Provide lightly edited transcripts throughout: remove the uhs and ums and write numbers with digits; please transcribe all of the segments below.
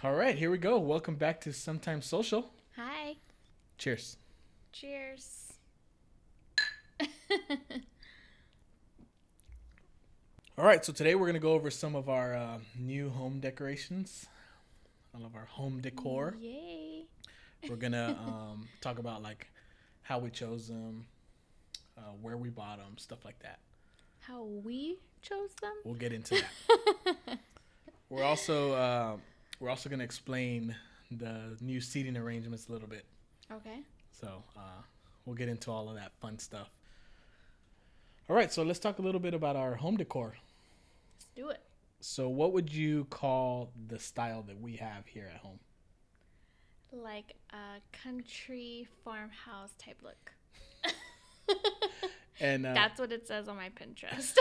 All right, here we go. Welcome back to Sometimes Social. Hi. Cheers. Cheers. All right, so today we're going to go over some of our new home decorations, all of our home decor. Yay. We're going to talk about like how we chose them, where we bought them, stuff like that. How we chose them? We'll get into that. We're also going to explain the new seating arrangements a little bit. Okay. So we'll get into all of that fun stuff. All right, so let's talk a little bit about our home decor. Let's do it. So what would you call the style that we have here at home? Like a country farmhouse type look. And That's what it says on my Pinterest.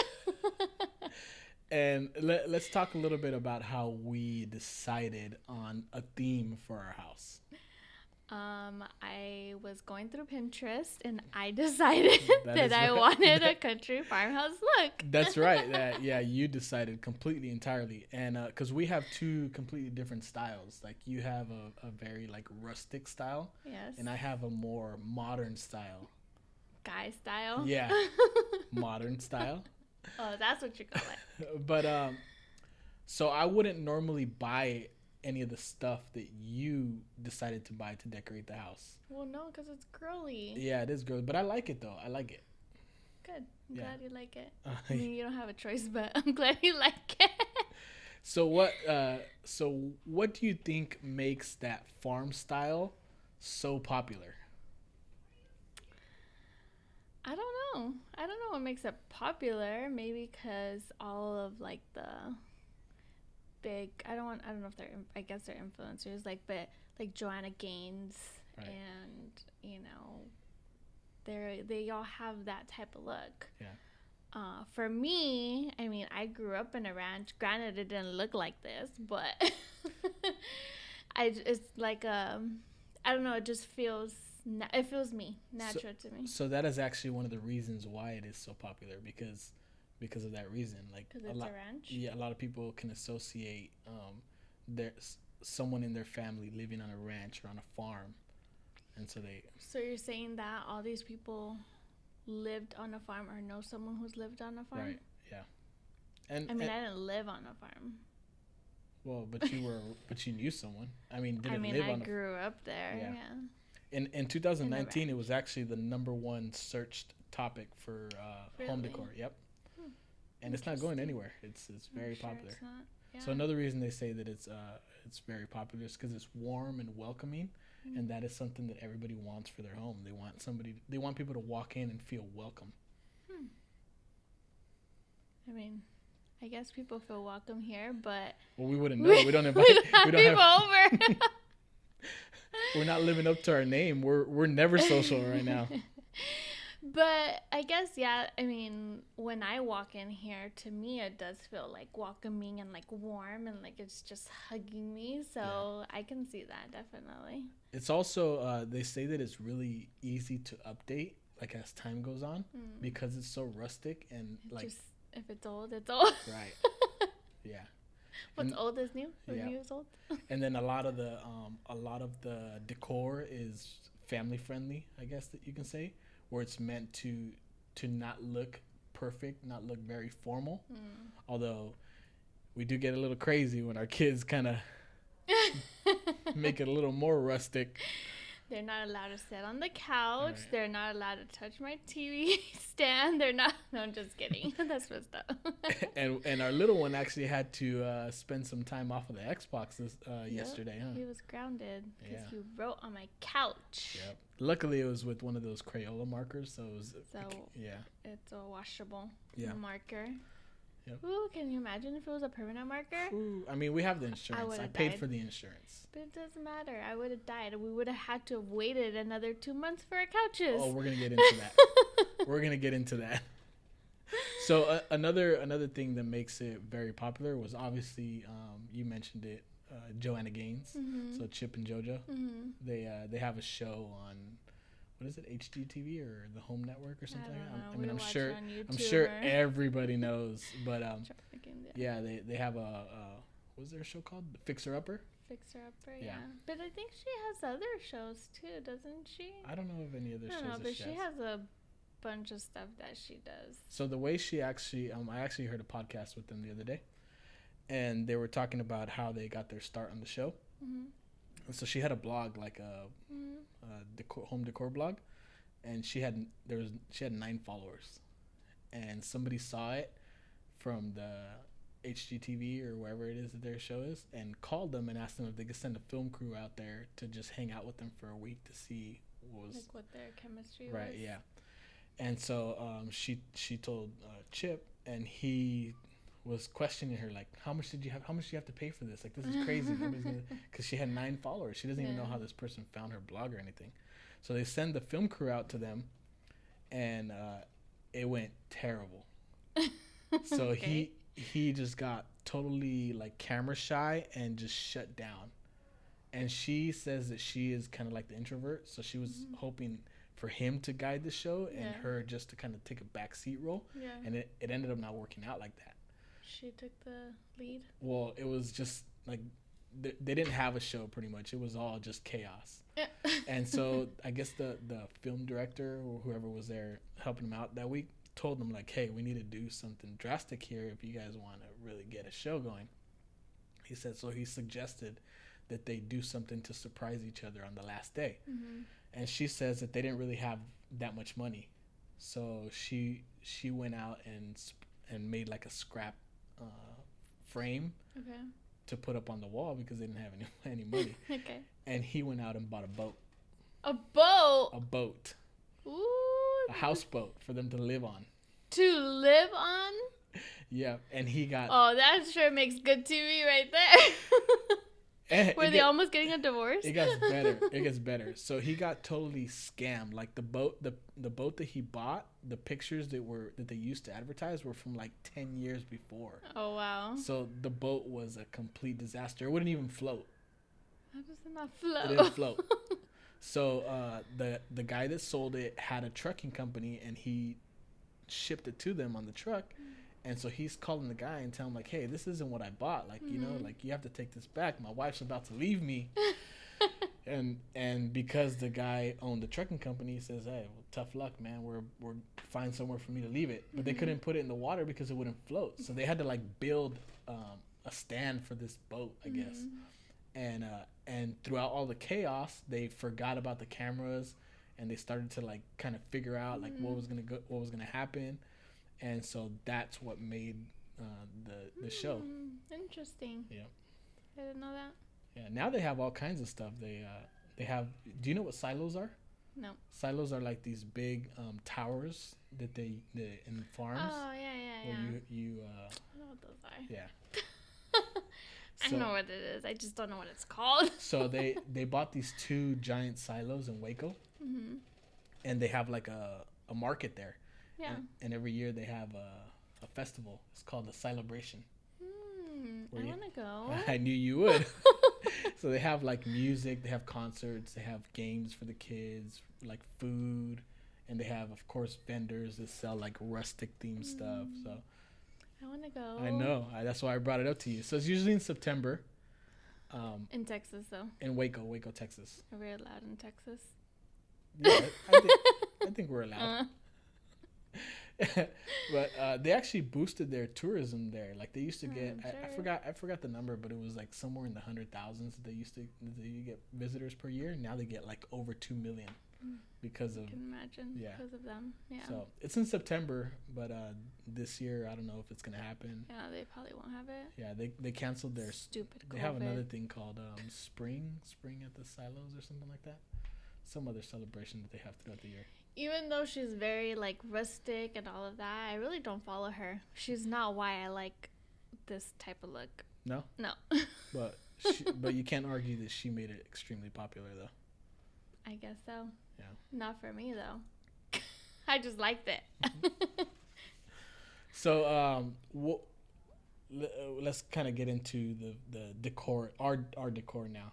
and let's talk a little bit about how we decided on a theme for our house. I was going through Pinterest and I decided that I right. wanted a country farmhouse look. That's right. Yeah, you decided completely entirely. And because we have two completely different styles. Like you have a very like rustic style. Yes. And I have a more modern style. Guy style. Yeah. Modern style. Oh, that's what you call it. But so I wouldn't normally buy any of the stuff that you decided to buy to decorate the house. Well, no, because it's girly. Yeah, it is girly, but I like it though. I like it. Good. I'm Yeah. glad you like it. I mean, you don't have a choice, but I'm glad you like it. So what do you think makes that farm style so popular? I don't know what makes it popular. Maybe because all of like the big, I don't know if I guess they're influencers, but like Joanna Gaines, Right. and they all have that type of look. Yeah. For me, I mean, I grew up in a ranch. Granted, it didn't look like this, but it's like I don't know. It just feels it feels natural to me. So that is actually one of the reasons why it is so popular because of that reason. Like Because it's a ranch. yeah, a lot of people can associate someone in their family living on a ranch or on a farm, and so they. So you're saying that all these people lived on a farm or know someone who's lived on a farm? Right. Yeah. And I mean, I didn't live on a farm. well, but you knew someone. I mean, I grew up there. Yeah. Yeah. In 2019, it was actually the number one searched topic for home Really? decor. Yep. And it's not going anywhere. It's very Sure popular. it's not. Yeah. So another reason they say that it's very popular is because it's warm and welcoming, and that is something that everybody wants for their home. They want people to walk in and feel welcome. I mean, I guess people feel welcome here, but Well, we wouldn't know. We don't invite. have We don't people have. over. We're not living up to our name. We're never social right now. But I guess, yeah, I mean, when I walk in here, to me, it does feel like welcoming and like warm and like it's just hugging me. So I can see that definitely. It's also they say that it's really easy to update like as time goes on because it's so rustic and like Just if it's old, it's old. right. Yeah. What's And- old is new. What's yeah. new is old. And then a lot of the decor is family friendly, I guess that you can say, where it's meant to not look perfect, not look very formal. Although we do get a little crazy when our kids kind of make it a little more rustic. They're not allowed to sit on the couch. Right. They're not allowed to touch my TV stand. They're not. No, I'm just kidding. That's messed up. And our little one actually had to spend some time off of the Xbox yesterday, huh? He was grounded because Yeah. he wrote on my couch. Yep. Luckily, it was with one of those Crayola markers, so it was. So Yeah. it's a washable Yep. marker. Ooh, can you imagine if it was a permanent marker? Ooh, I mean, we have the insurance. I would've paid died. for the insurance. But it doesn't matter. I would have died. We would have had to have waited another 2 months for our couches. Oh, we're gonna get into that. We're gonna get into that. So another thing that makes it very popular was obviously you mentioned it, Joanna Gaines. So Chip and JoJo. They have a show on. What is it, HGTV or the Home Network or something? I mean, we I'm watch sure it on YouTube I'm sure or- everybody knows, but Yeah. yeah, they have a what was their show called? Fixer Upper. Fixer Upper, Yeah. yeah. But I think she has other shows too, doesn't she? I don't know of any other I shows don't know, that but she she has. has a bunch of stuff that she does. So the way she actually, I actually heard a podcast with them the other day, and they were talking about how they got their start on the show. Mm-hmm. And so she had a blog, like home decor blog, and she had 9 followers, and somebody saw it from the HGTV or wherever it is that their show is, and called them and asked them if they could send a film crew out there to just hang out with them for a week to see what was like what their chemistry right. was. Yeah. And so she told Chip, and he was questioning her, like, how much do you have to pay for this? Like, this is crazy. Because she had 9 followers. She doesn't even know how this person found her blog or anything. So they send the film crew out to them, and it went terrible. So Okay. he just got totally like camera shy and just shut down. And she says that she is kind of like the introvert, so she was hoping for him to guide the show and her just to kind of take a backseat role. Yeah. And it ended up not working out like that. She took the lead. Well, it was just like they didn't have a show pretty much. It was all just chaos. Yeah. And so I guess the film director or whoever was there helping them out that week told them, like, hey, we need to do something drastic here if you guys want to really get a show going. He said, so he suggested that they do something to surprise each other on the last day. Mm-hmm. And she says that they didn't really have that much money, so she went out and made like a scrap frame Okay. to put up on the wall because they didn't have any money. Okay. And he went out and bought a boat. A boat. A boat. Ooh. A houseboat for them to live on. To live on. Yeah, and he got. Oh, that sure makes good TV right there. Were they almost getting a divorce? It gets better. It gets better. So he got totally scammed. Like the boat that he bought, the pictures that they used to advertise were from like 10 years before. Oh wow. So the boat was a complete disaster. It wouldn't even float. How does it not float? It didn't float. So the guy that sold it had a trucking company, and he shipped it to them on the truck. And so he's calling the guy and telling him, like, hey, this isn't what I bought. Like, you know, like, you have to take this back. My wife's about to leave me. and because the guy owned the trucking company, he says, hey, well, tough luck, man. We're find somewhere for me to leave it. But they couldn't put it in the water because it wouldn't float. So they had to, like, build a stand for this boat, I guess. And throughout all the chaos, they forgot about the cameras, and they started to, like, kind of figure out, like, what was gonna happen. And so that's what made the show. Interesting. Yeah. I didn't know that. Yeah. Now they have all kinds of stuff. They have. Do you know what silos are? No. Silos are like these big towers that they in farms. Oh yeah. Where you I know what those are. yeah. I know what it is. I just don't know what it's called. So they bought these 2 giant silos in Waco, and they have like a market there. Yeah. And every year they have a festival. It's called the Celebration. I want to go. I knew you would. So they have like music, they have concerts, they have games for the kids, like food, and they have, of course, vendors that sell like rustic themed stuff. So I want to go. I know. That's why I brought it up to you. So it's usually in September. In Texas, though. In Waco, Texas. Are we allowed in Texas? Yeah, I think we're allowed. But they actually boosted their tourism there. Like they used to get, I forgot the number, but it was like somewhere in the 100,000s that they used to get visitors per year. Now they get like over 2 million because of. I can imagine. Yeah. Because of them. Yeah. So it's in September, but this year I don't know if it's gonna happen. Yeah, they probably won't have it. Yeah, they canceled their stupid. They have another thing called spring at the silos or something like that. Some other celebration that they have throughout the year. Even though she's very like rustic and all of that, I really don't follow her. She's not why I like this type of look. No. But you can't argue that she made it extremely popular, though. I guess so. Yeah. Not for me though. I just liked it. So let's kind of get into the decor, our decor now.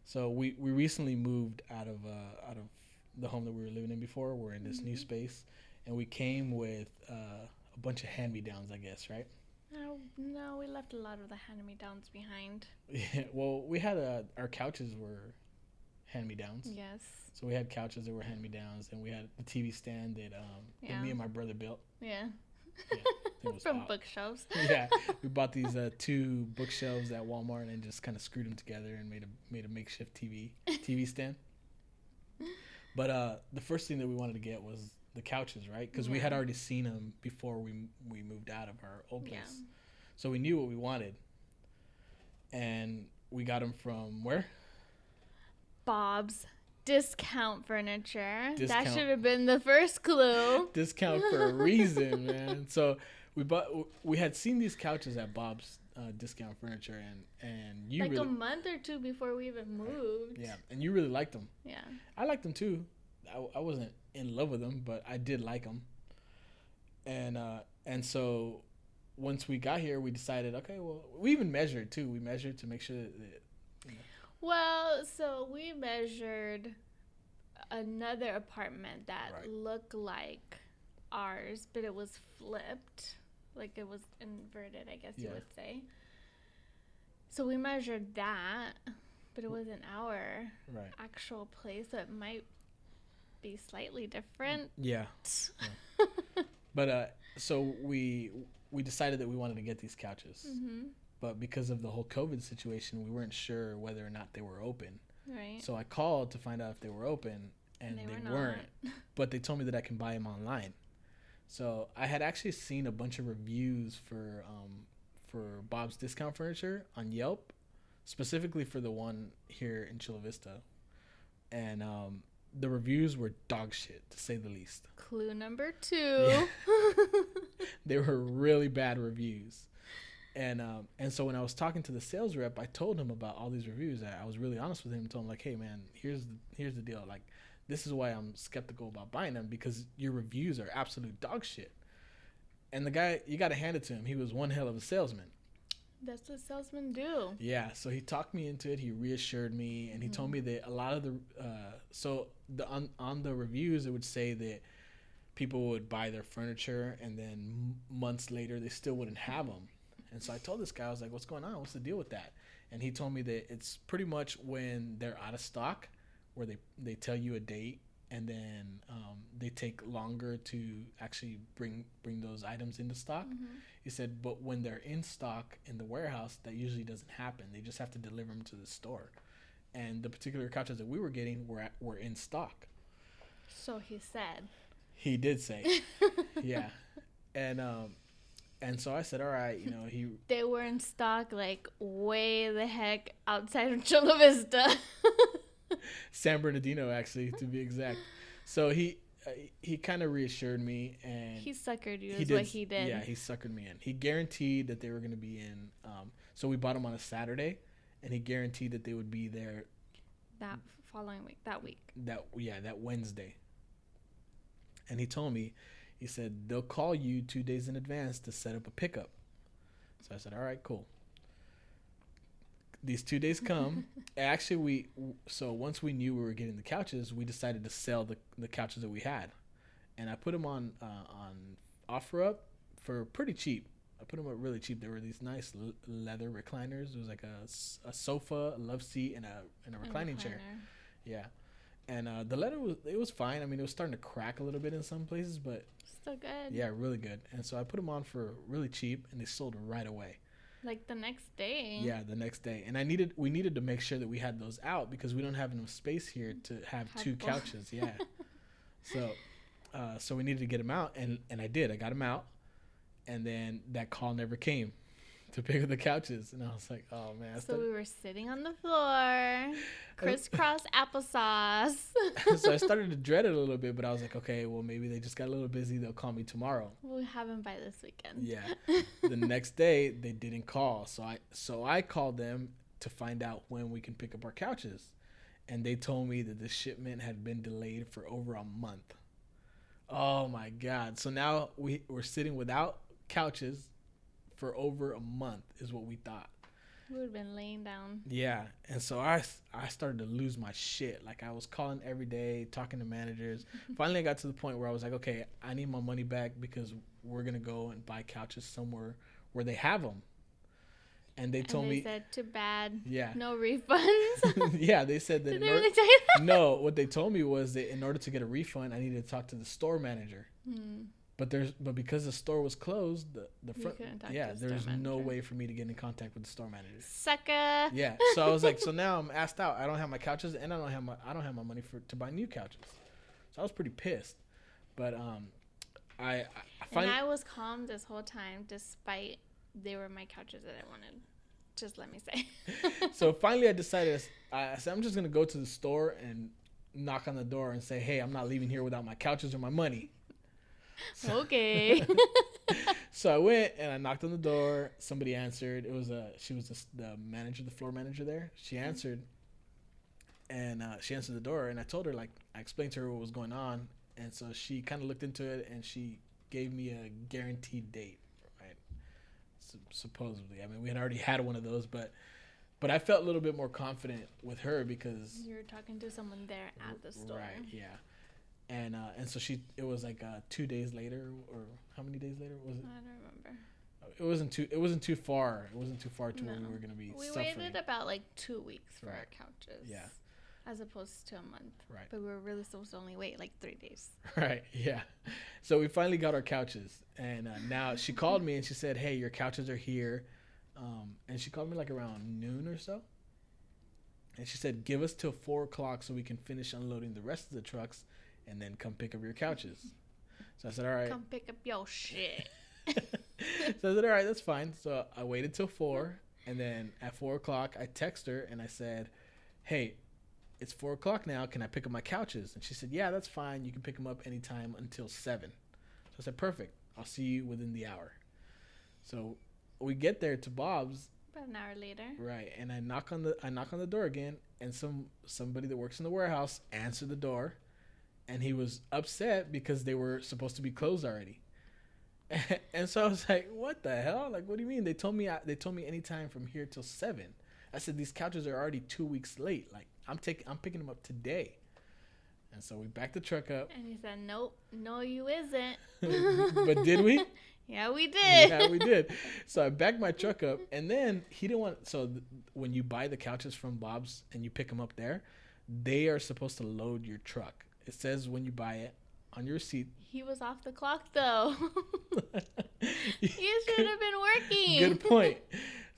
So we recently moved out of the home that we were living in before. We're in this new space, and we came with a bunch of hand-me-downs, I guess, right? No, we left a lot of the hand-me-downs behind. Yeah, well, we had our couches were hand-me-downs. Yes. So we had couches that were hand-me-downs, and we had the TV stand that me and my brother built. Yeah. Yeah, it was From awesome. bookshelves. Yeah, we bought these 2 bookshelves at Walmart and just kind of screwed them together and made a makeshift TV stand. But the first thing that we wanted to get was the couches, right? Because we had already seen them before we moved out of our old place, so we knew what we wanted, and we got them from where? Bob's Discount Furniture. Discount. That should have been the first clue. Discount for a reason, man. So we had seen these couches at Bob's Discount Furniture, and you like really, a month or two before we even moved. yeah, and you really liked them. Yeah. I liked them too. I wasn't in love with them, but I did like them. And so once we got here, we decided, okay, well, we even measured too. We measured to make sure that Well, so we measured another apartment that looked like ours, but it was flipped. Like it was inverted, I guess you would say. So we measured that, but it wasn't our actual place, so it might be slightly different. Yeah. But so we decided that we wanted to get these couches. Mm-hmm. But because of the whole COVID situation, we weren't sure whether or not they were open. Right. So I called to find out if they were open, and they weren't. But they told me that I can buy them online. So I had actually seen a bunch of reviews for Bob's Discount Furniture on Yelp, specifically for the one here in Chula Vista, and the reviews were dog shit, to say the least. Clue number 2. Yeah. They were really bad reviews. And so when I was talking to the sales rep, I told him about all these reviews. I was really honest with him and told him, like, hey, man, here's the deal. Like, this is why I'm skeptical about buying them, because your reviews are absolute dog shit. And the guy, you got to hand it to him. He was one hell of a salesman. That's what salesmen do. Yeah, so he talked me into it. He reassured me, and he told me that a lot of on the reviews, it would say that people would buy their furniture, and then months later, they still wouldn't have them. And so I told this guy, I was like, what's going on? What's the deal with that? And he told me that it's pretty much when they're out of stock, where they tell you a date, and then they take longer to actually bring those items into stock. Mm-hmm. He said, but when they're in stock in the warehouse, that usually doesn't happen. They just have to deliver them to the store. And the particular couches that we were getting were in stock. So he said. He did say. Yeah. And so I said, all right, They were in stock, like, way the heck outside of Chula Vista. San Bernardino, actually, to be exact. So he kind of reassured me, and he suckered you, what he did. Yeah, he suckered me in. He guaranteed that they were going to be in. So we bought them on a Saturday, and he guaranteed that they would be there that following week. That Wednesday. And he told me, he said, they'll call you 2 days in advance to set up a pickup. So I said, all right, cool. These 2 days come. Actually, so once we knew we were getting the couches, we decided to sell the couches that we had. And I put them on OfferUp for pretty cheap. I put them up really cheap. There were these nice leather recliners. It was like a sofa, a love seat, and a reclining chair. Yeah. And the leather was fine. I mean, it was starting to crack a little bit in some places, but still good. Yeah, really good. And so I put them on for really cheap, and they sold right away. Like the next day. Yeah, the next day. And we needed to make sure that we had those out, because we don't have enough space here to have 2 couches. Yeah. So we needed to get them out, and I did. I got them out, and then that call never came to pick up the couches, and I was like, oh man. So we were sitting on the floor, crisscross applesauce. So I started to dread it a little bit, but I was like, okay, well, maybe they just got a little busy. They'll call me tomorrow. We'll have them by this weekend. Yeah. The next day they didn't call, so I called them to find out when we can pick up our couches, and they told me that the shipment had been delayed for over a month. Oh my God. So now we're sitting without couches for over a month, is what we thought. We would have been laying down. Yeah. And so I started to lose my shit. Like, I was calling every day, talking to managers. Finally, I got to the point where I was like, okay, I need my money back, because we're going to go and buy couches somewhere where they have them. And they told me, said, too bad. Yeah. No refunds. Yeah, they said that. Did they really tell you that? No, what they told me was that in order to get a refund, I needed to talk to the store manager. But because the store was closed, the front, there's no way for me to get in contact with the store manager. Sucker. Yeah, so I was like, so now I'm asked out. I don't have my couches, and I don't have my money to buy new couches. So I was pretty pissed. But I finally, and I was calm this whole time, despite they were my couches that I wanted. Just let me say. So finally, I decided. I said I'm just gonna go to the store and knock on the door and say, "Hey, I'm not leaving here without my couches or my money." So, okay. So I went and I knocked on the door. Somebody answered. She was the manager, the floor manager there. She answered, and she answered the door. And I told her, like, I explained to her what was going on, and so she kind of looked into it and she gave me a guaranteed date, right? Supposedly, I mean, we had already had one of those, but I felt a little bit more confident with her because you were talking to someone there at the store, right? Yeah. And so it was like 2 days later, or how many days later was it? I don't remember. It wasn't too far. It wasn't too far to where we were gonna be. We suffering. waited about like 2 weeks for Right. our couches. Yeah. As opposed to a month. Right. But we were really supposed to only wait like 3 days. Right. Yeah. So we finally got our couches, and now she called me and she said, "Hey, your couches are here," and she called me like around noon or so. And she said, "Give us till 4:00 so we can finish unloading the rest of the trucks, and then come pick up your couches." So I said, "All right." Come pick up your shit. So I said, "All right, that's fine." So I waited till 4, and then at 4:00 I text her and I said, "Hey, it's 4:00 now. Can I pick up my couches?" And she said, "Yeah, that's fine. You can pick them up anytime until 7." So I said, "Perfect. I'll see you within the hour." So we get there to Bob's. About an hour later. Right, and I knock on the door again, and somebody that works in the warehouse answered the door, and he was upset because they were supposed to be closed already. And so I was like, "What the hell? Like, what do you mean? They told me anytime from here till 7." I said, "These couches are already 2 weeks late. Like, I'm picking them up today." And so we backed the truck up. And he said, "Nope, no, you isn't." But did we? Yeah, we did. Yeah, we did. So I backed my truck up, and then he didn't want. So when you buy the couches from Bob's and you pick them up there, they are supposed to load your truck. It says when you buy it on your receipt. He was off the clock though. He should have been working. Good point.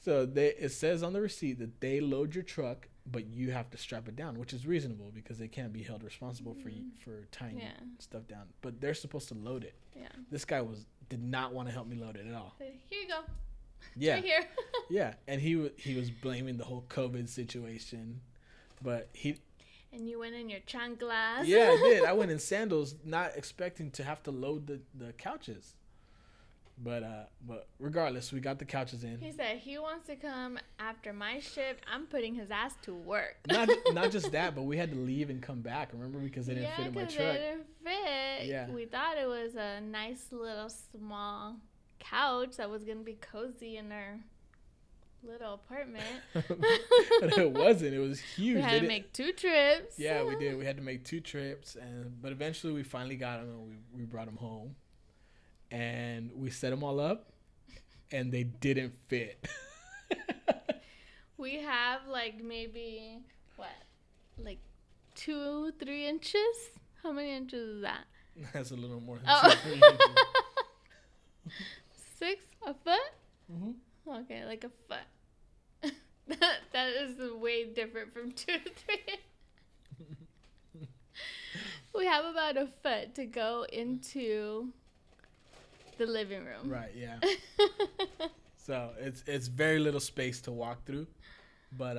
So it says on the receipt that they load your truck, but you have to strap it down, which is reasonable because they can't be held responsible for tying stuff down. But they're supposed to load it. Yeah. This guy did not want to help me load it at all. Here you go. Yeah. Right here. Yeah, and he was blaming the whole COVID situation, but And you went in your chanclas. Yeah, I did. I went in sandals, not expecting to have to load the couches. But regardless, we got the couches in. He said he wants to come after my shift. I'm putting his ass to work. Not just that, but we had to leave and come back. Remember, because they didn't fit in my truck. They didn't fit. Yeah. We thought it was a nice little small couch that was gonna be cozy in our little apartment. But it wasn't. It was huge. We had to make 2 trips. Yeah, we did. We had to make 2 trips, but eventually we finally got them and we brought them home. And we set them all up, and they didn't fit. We have like maybe like 2-3 inches. How many inches is that? That's a little more than 2 or 3 inches. 6 a foot? Mm-hmm. Okay, like a foot. That is way different from 2 to 3. We have about a foot to go into the living room. Right, yeah. So it's very little space to walk through, but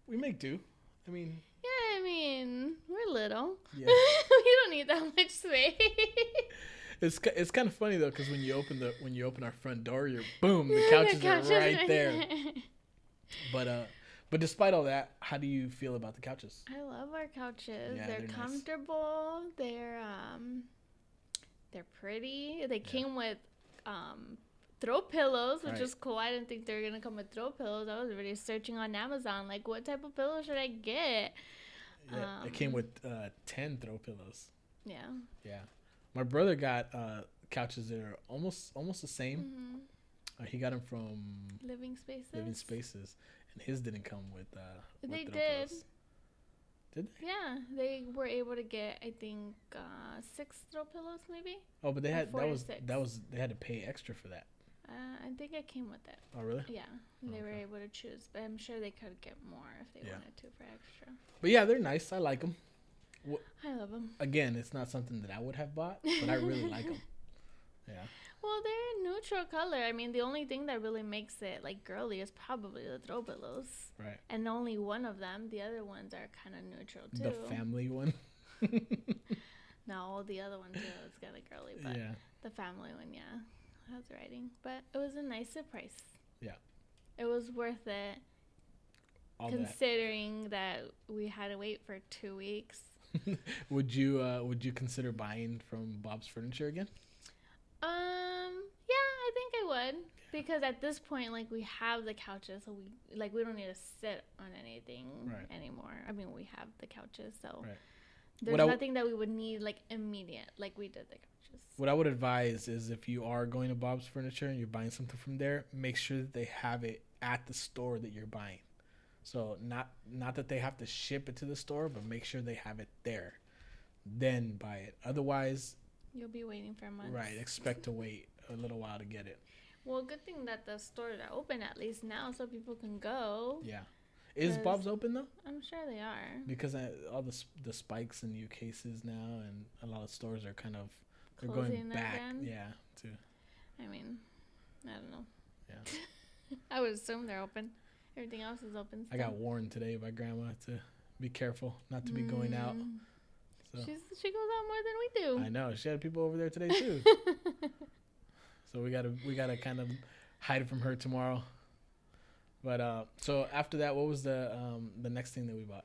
we make do. I mean. Yeah, I mean we're little. Yeah. We don't need that much space. It's kind of funny though, because when you open our front door, the couches are right there. But despite all that, how do you feel about the couches? I love our couches. Yeah, they're comfortable. Nice. They're pretty. They came with throw pillows, which is cool. I didn't think they were gonna come with throw pillows. I was already searching on Amazon, like what type of pillow should I get? Yeah, it came with 10 throw pillows. Yeah. Yeah. My brother got couches that are almost the same. He got them from Living Spaces. Living Spaces, and his didn't come with. They throw did. pillows. Did they? Yeah, they were able to get, I think, 6 throw pillows maybe. Oh, but they had six. they had to pay extra for that. I think it came with it. Oh, really? Yeah, they were able to choose, but I'm sure they could get more if they wanted to for extra. But yeah, they're nice. I like them. I love them. Again, it's not something that I would have bought, but I really like them. Yeah. Well, they're neutral color. I mean, the only thing that really makes it like girly is probably the throw pillows. Right. And only one of them. The other ones are kind of neutral too. The family one. No, the other one too. It's kind of girly, but the family one, yeah, has writing. But it was a nice surprise. Yeah. It was worth it. Considering that we had to wait for 2 weeks. Would you consider buying from Bob's Furniture again? Yeah, I think I would, because at this point, like, we have the couches, so we don't need to sit on anything anymore. I mean, we have the couches, so there's nothing that we would need like immediate, like we did the couches. What I would advise is, if you are going to Bob's Furniture and you're buying something from there, make sure that they have it at the store that you're buying. So not that they have to ship it to the store, but make sure they have it there. Then buy it. Otherwise, you'll be waiting for months. Right. Expect to wait a little while to get it. Well, good thing that the stores are open at least now, so people can go. Yeah. Is Bob's open though? I'm sure they are. Because all the spikes in new cases now, and a lot of stores are kind of they're going back. Again? Yeah. Too. I mean, I don't know. Yeah. I would assume they're open. Everything else is open still. I got warned today by Grandma to be careful, not to be going out. So. She goes out more than we do. I know. She had people over there today too. So we gotta kind of hide it from her tomorrow. But so after that, what was the next thing that we bought?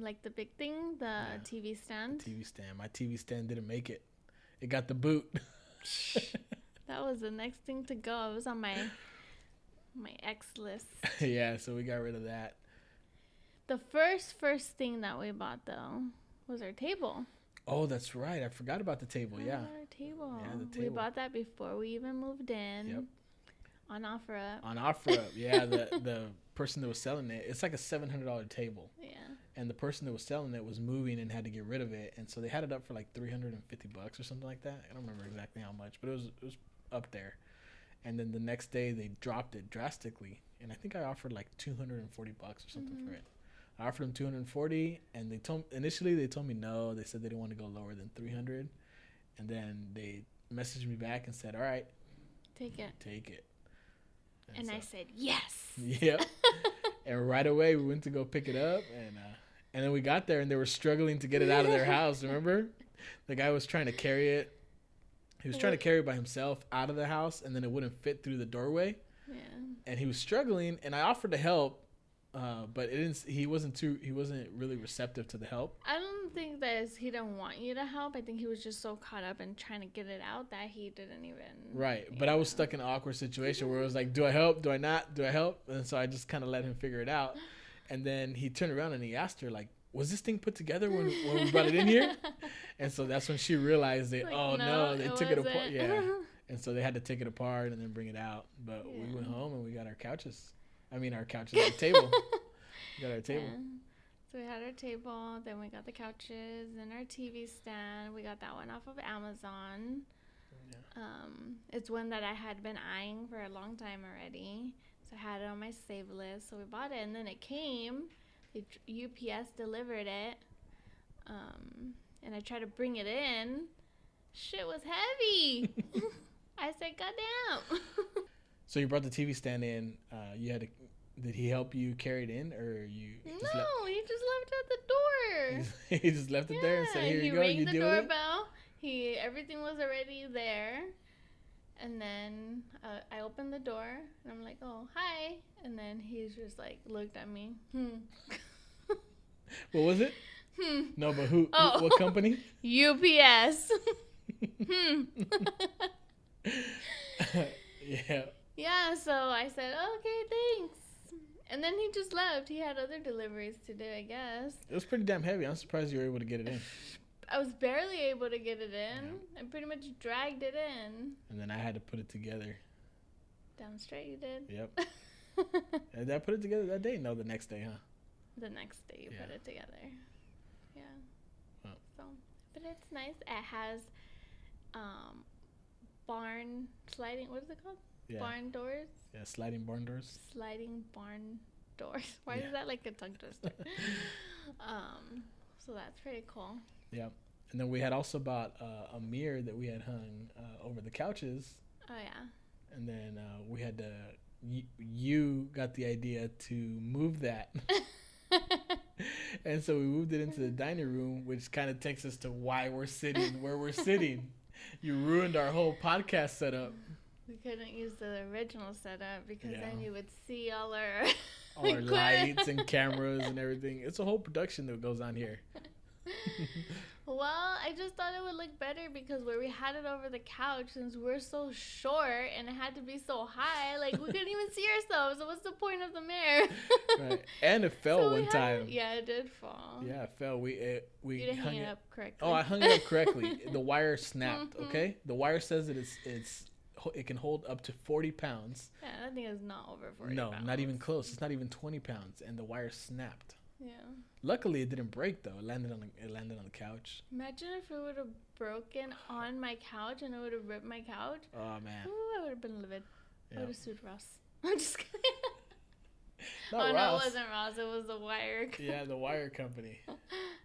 Like the big thing, the TV stand. The TV stand. My TV stand didn't make it. It got the boot. That was the next thing to go. It was on my ex list. Yeah, so we got rid of that. The first thing that we bought though was our table. Oh, that's right. I forgot about the table. Yeah. Our table. Yeah, the table. We bought that before we even moved in. Yep. On OfferUp. On OfferUp. Yeah, the person that was selling it, it's like a $700 table. Yeah. And the person that was selling it was moving and had to get rid of it, and so they had it up for like $350 or something like that. I don't remember exactly how much, but it was up there. And then the next day they dropped it drastically, and I think I offered like $240 or something for it. I offered them $240, and they told me no. They said they didn't want to go lower than $300, and then they messaged me back and said, "All right, take it." And so, I said yes. Yep. And right away we went to go pick it up, and then we got there and they were struggling to get it out of their house. Remember, the guy was trying to carry it. He was trying to carry it by himself out of the house, and then it wouldn't fit through the doorway. Yeah. And he was struggling, and I offered to help, but he wasn't really receptive to the help. I don't think that he didn't want you to help. I think he was just so caught up in trying to get it out that he didn't even. Right, but I was stuck in an awkward situation where it was like, do I help? Do I not? Do I help? And so I just kind of let him figure it out. And then he turned around and he asked her, like, was this thing put together when we brought it in here? And so that's when she realized that, like, no, they took it apart. Yeah. And so they had to take it apart and then bring it out. But we went home and we got our couches. Our table. We got our table. Yeah. So we had our table, then we got the couches and our TV stand. We got that one off of Amazon. Yeah. It's one that I had been eyeing for a long time already. So I had it on my save list. So we bought it, and then it came. The UPS delivered it. And I tried to bring it in. Shit was heavy. I said, God damn. So you brought the TV stand in. Did he help you carry it in, or you? He just left it at the door. He just left it there and said, "Here you go. You deal with it." He rang the doorbell. Everything was already there, and then I opened the door and I'm like, "Oh, hi!" And then he's just like looked at me. What was it? No, but who? Oh. What company? UPS. Yeah. Yeah. So I said, "Okay, thanks." And then he just left. He had other deliveries to do, I guess. It was pretty damn heavy. I'm surprised you were able to get it in. I was barely able to get it in. I pretty much dragged it in. And then I had to put it together. Damn straight you did. Yep. Did I put it together that day? No, the next day, huh? The next day you put it together. Yeah. Oh. So, but it's nice. It has barn sliding. What is it called? Yeah. Barn doors. Yeah, sliding barn doors. Sliding barn doors. Why is that like a tongue twister? So that's pretty cool. Yeah. And then we had also bought a mirror that we had hung over the couches. Oh yeah. And then we had to. You got the idea to move that. And so we moved it into the dining room, which kind of takes us to why we're sitting where we're sitting. You ruined our whole podcast setup. We couldn't use the original setup because then you would see all our lights and cameras and everything. It's a whole production that goes on here. Well, I just thought it would look better because where we had it over the couch, since we're so short and it had to be so high, like we couldn't even see ourselves. So what's the point of the mirror? Right. And it fell one time. Yeah, it did fall. Yeah, it fell. We you didn't hang it up correctly. Oh, I hung it up correctly. The wire snapped. Okay, the wire says that it can hold up to 40 pounds. Yeah, that thing is not over 40 No, pounds. not even close. It's not even 20 pounds, and the wire snapped. Yeah. Luckily, it didn't break though. It landed on the couch. Imagine if it would have broken on my couch and it would have ripped my couch. Oh man. Ooh, I would have been livid. Yeah. I would have sued Ross. I'm just kidding. Not Ross. No, it wasn't Ross. It was the wire. Yeah, the wire company.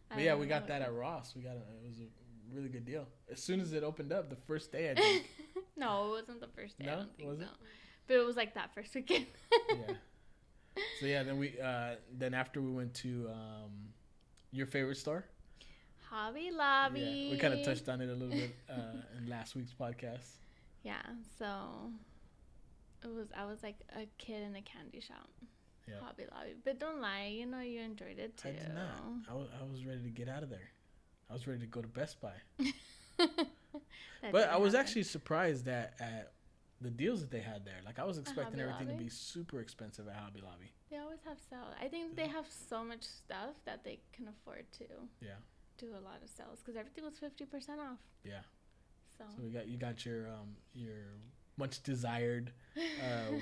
But yeah, we got that at Ross. It was a really good deal. As soon as it opened up, the first day I think. No, it wasn't the first day. No, I don't think was so. it? But it was like that first weekend. Yeah. So yeah, then after we went to your favorite store, Hobby Lobby. Yeah, we kind of touched on it a little bit in last week's podcast. Yeah, so I was like a kid in a candy shop. Yeah. Hobby Lobby, but don't lie, you enjoyed it too. I did not. I was ready to get out of there. I was ready to go to Best Buy. But I was actually surprised at the deals that they had there. Like I was expecting everything to be super expensive at Hobby Lobby. They always have sales. I think they have so much stuff that they can afford to do a lot of sales because everything was 50% off. Yeah. So you got your much desired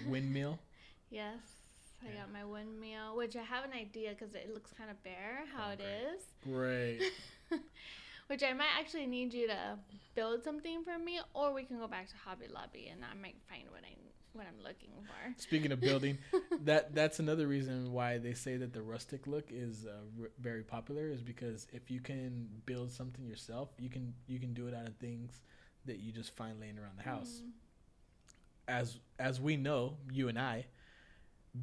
windmill. Yes, I got my windmill, which I have an idea because it looks kind of bare how it is. Great. Which I might actually need you to build something for me, or we can go back to Hobby Lobby and I might find what I'm looking for. Speaking of building, that's another reason why they say that the rustic look is very popular, is because if you can build something yourself, you can do it out of things that you just find laying around the house. As we know, you and I,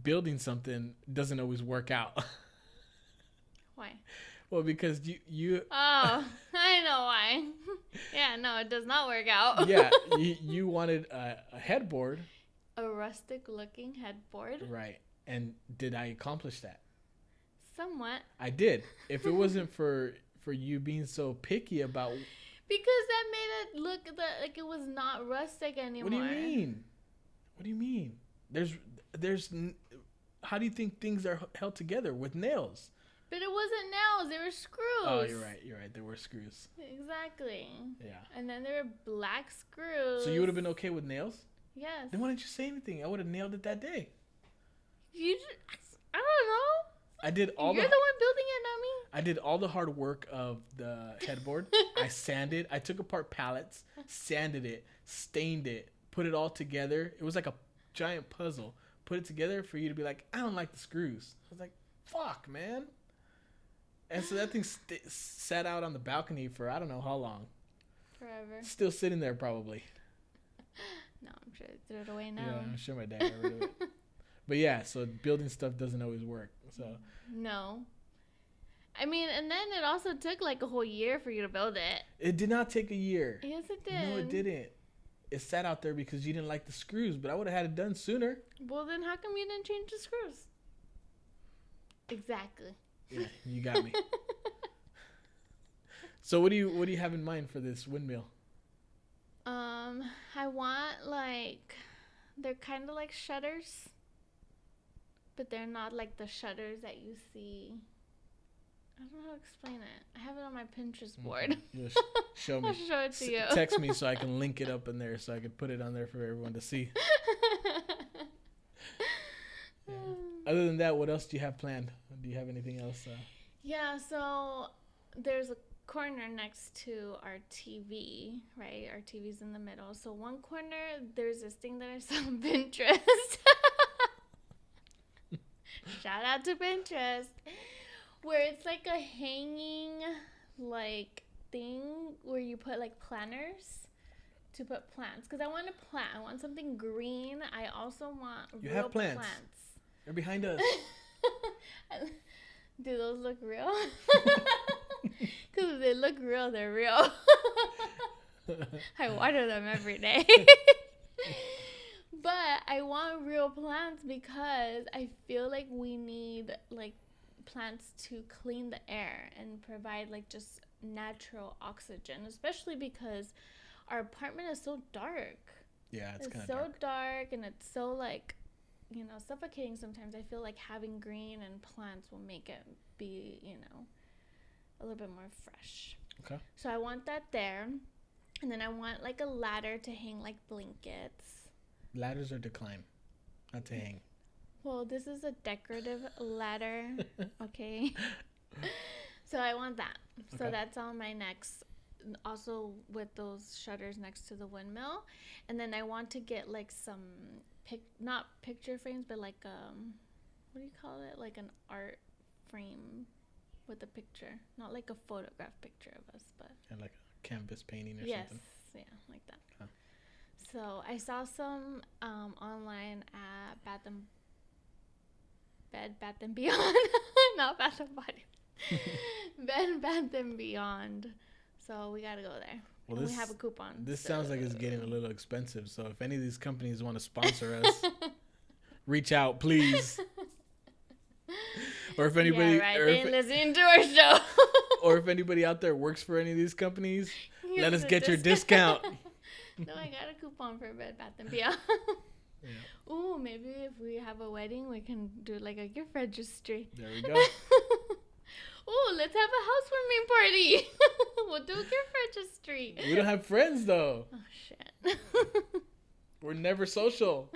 building something doesn't always work out. Why? Well, because you. Oh, I know why. Yeah, no, it does not work out. Yeah, you wanted a headboard. A rustic-looking headboard. Right, and did I accomplish that? Somewhat. I did. If it wasn't for you being so picky about. Because that made it look like it was not rustic anymore. What do you mean? What do you mean? There's. How do you think things are held together with nails? But it wasn't nails; they were screws. Oh, you're right. There were screws. Exactly. Yeah. And then there were black screws. So you would have been okay with nails? Yes. Then why didn't you say anything? I would have nailed it that day. I don't know. I did all. You're the one building it, not me. I did all the hard work of the headboard. I sanded. I took apart pallets, sanded it, stained it, put it all together. It was like a giant puzzle. Put it together for you to be like, I don't like the screws. I was like, fuck, man. And so that thing sat out on the balcony for I don't know how long. Forever. Still sitting there probably. No, I'm sure they threw it away now. Yeah, I'm sure my dad got rid of it. But yeah, so building stuff doesn't always work. So. No. I mean, and then it also took like a whole year for you to build it. It did not take a year. Yes, it did. No, it didn't. It sat out there because you didn't like the screws, but I would have had it done sooner. Well, then how come you didn't change the screws? Exactly. Yeah, you got me. So what do you have in mind for this windmill? I want they're kind of like shutters, but they're not like the shutters that you see I don't know how to explain it. I have it on my Pinterest board. Show me. I'll show it to you. Text me so I can link it up in there so I can put it on there for everyone to see. Yeah. Other than that, what else do you have planned? Do you have anything else? Yeah, so there's a corner next to our TV, right? Our TV's in the middle. So one corner, there's this thing that I saw on Pinterest. Shout out to Pinterest. Where it's like a hanging, like, thing where you put, like, planters to put plants. Because I want a plant. I want something green. I also want you real have plants. They're behind us. Do those look real? Because if they look real, they're real. I water them every day. But I want real plants because I feel like we need, like, plants to clean the air and provide, like, just natural oxygen, especially because our apartment is so dark. Yeah, it's kind of so dark, and it's so, like, you know, suffocating sometimes. I feel like having green and plants will make it be, you know, a little bit more fresh. Okay. So I want that there. And then I want, like, a ladder to hang, like, blankets. Ladders are to climb, not to hang. Well, this is a decorative ladder, okay? So I want that. Okay. So that's on my next, also with those shutters next to the windmill. And then I want to get, like, some, not picture frames, but, like, what do you call it? Like an art frame with a picture. Not like a photograph picture of us, but. And like a canvas painting or something? Yes, yeah, like that. Oh. So I saw some online at Bed Bath and Beyond. Not Bath and Body. Bed Bath and Beyond. So we gotta go there. Well, we have a coupon. This sounds like it's getting a little expensive. So if any of these companies want to sponsor us, reach out, please. Or if anybody, they ain't listening to our show. Or if anybody out there works for any of these companies, let us get your discount. No, I got a coupon for Bed Bath and Beyond. Yeah. Ooh, maybe if we have a wedding, we can do like a gift registry. There we go. Ooh, let's have a housewarming party. We'll do a gift registry. We don't have friends though. Oh shit. We're never social.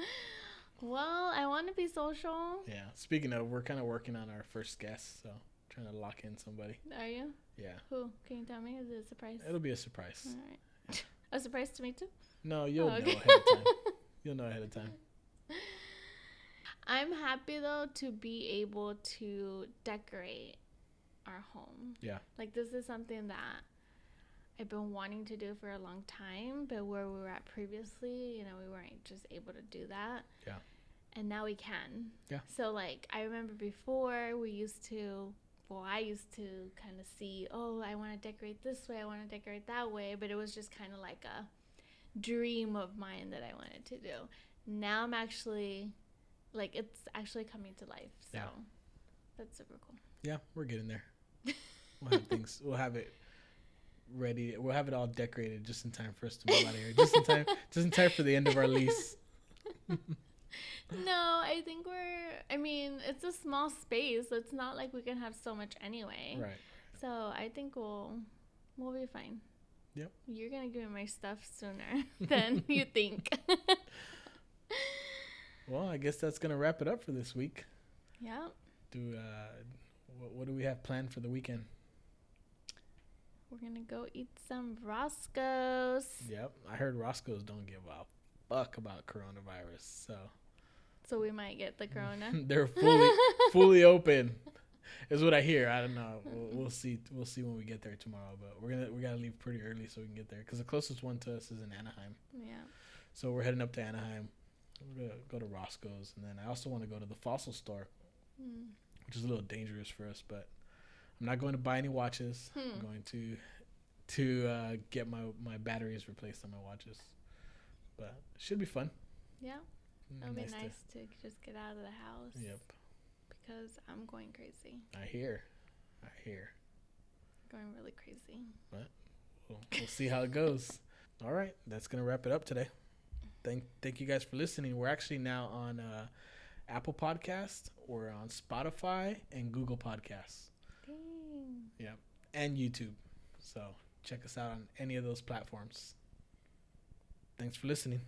Well, I want to be social. Yeah. Speaking of, we're kind of working on our first guest, so trying to lock in somebody. Are you? Yeah. Who? Can you tell me? Is it a surprise? It'll be a surprise. All right. A surprise to me too? No, you'll know ahead of time. You'll know ahead of time. I'm happy though to be able to decorate our home. Yeah. Like this is something that I've been wanting to do for a long time, but where we were at previously, you know, we weren't just able to do that. Yeah. And now we can. Yeah. So like I remember before I used to kind of see, oh, I want to decorate this way, I want to decorate that way, but it was just kind of like a dream of mine that I wanted to do. Now I'm actually, like, it's actually coming to life. So yeah. That's super cool. Yeah, we're getting there. We'll have things. We'll have it ready. We'll have it all decorated just in time for us to move out of here. Just in time for the end of our lease. No, I think it's a small space, so it's not like we can have so much anyway. Right. So I think we'll be fine. Yep. You're gonna give me my stuff sooner than you think. Well, I guess that's gonna wrap it up for this week. Yeah. What do we have planned for the weekend? We're gonna go eat some Roscoe's. Yep, I heard Roscoe's don't give a fuck about coronavirus, so we might get the corona. They're fully open, is what I hear. I don't know. We'll see. We'll see when we get there tomorrow. But we gotta leave pretty early so we can get there because the closest one to us is in Anaheim. Yeah. So we're heading up to Anaheim. We're gonna go to Roscoe's, and then I also want to go to the fossil store, which is a little dangerous for us. But I'm not going to buy any watches. I'm going to get my batteries replaced on my watches. But it should be fun. Yeah. It'll be nice to just get out of the house. Yep. Because I'm going crazy. I hear. Going really crazy. But we'll see how it goes. All right. That's going to wrap it up today. Thank you guys for listening. We're actually now on Apple Podcast. We're on Spotify and Google Podcasts. Dang. Yeah, and YouTube. So check us out on any of those platforms. Thanks for listening.